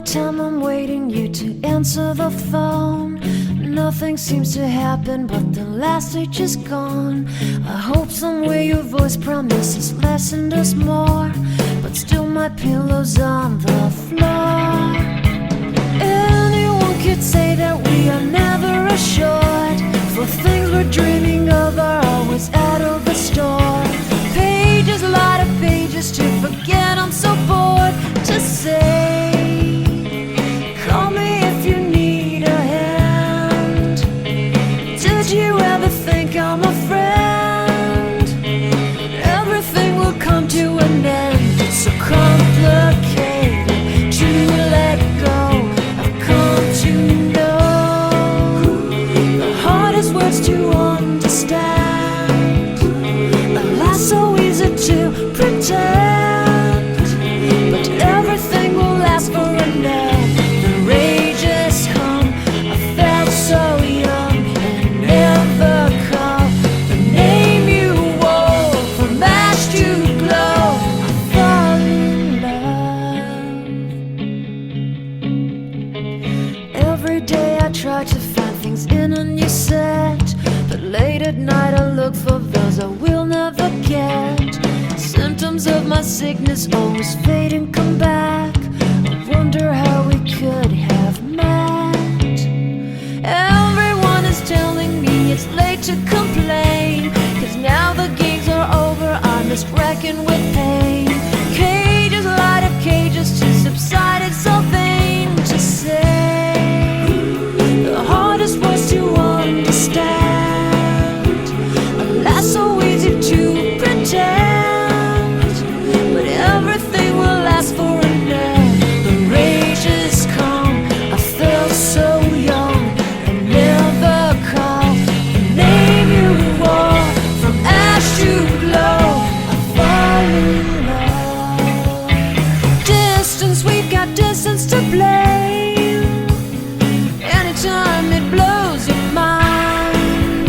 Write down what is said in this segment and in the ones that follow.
time I'm waiting you to answer the phone. Nothing seems to happen, but the last stage is gone. I hope somewhere your voice promises less and us more, but still my pillow's on the floor. Anyone could say that we are never assured, for things we're dreaming of are always out of the store. Pages, a lot of pages to forget, I'm so bored to say. Call me if you need a hand. Did you ever think I'm a friend? Everything will come to an end. It's so complicated to let go. I've come to know the hardest words to understand. Alas, so easy to pretend, but everything will last for a night. The rage has come. I felt so young and never called the name you wore. From ash to glow, I fall in love. Every day I try to find things in a new set, but late at night I look for those I will never get. Symptoms of my sickness always fade and come back. I wonder how we could have met. Everyone is telling me it's late to complain, 'cause now the games are over, I'm just wrecking with pain. Cages, light of cages to subside, it's so vain to say. The hardest words to understand. Alas, so easy to pretend, but everything will last for a night. The rage has come. I felt so young and never called the name you wore. From ash to glow, I fall in love. Distance, we've got distance to blame. Anytime it blows your mind,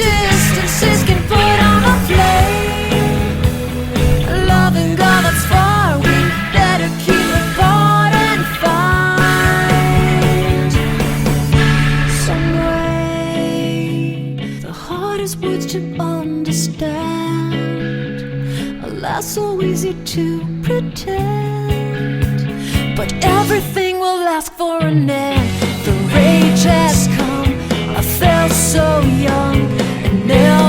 distances can put on a flame. Loving God that's far, we better keep it apart and find some way. The hardest words to understand. Alas, so easy to pretend, but everything will last for an end. The rage has come. I felt so young and never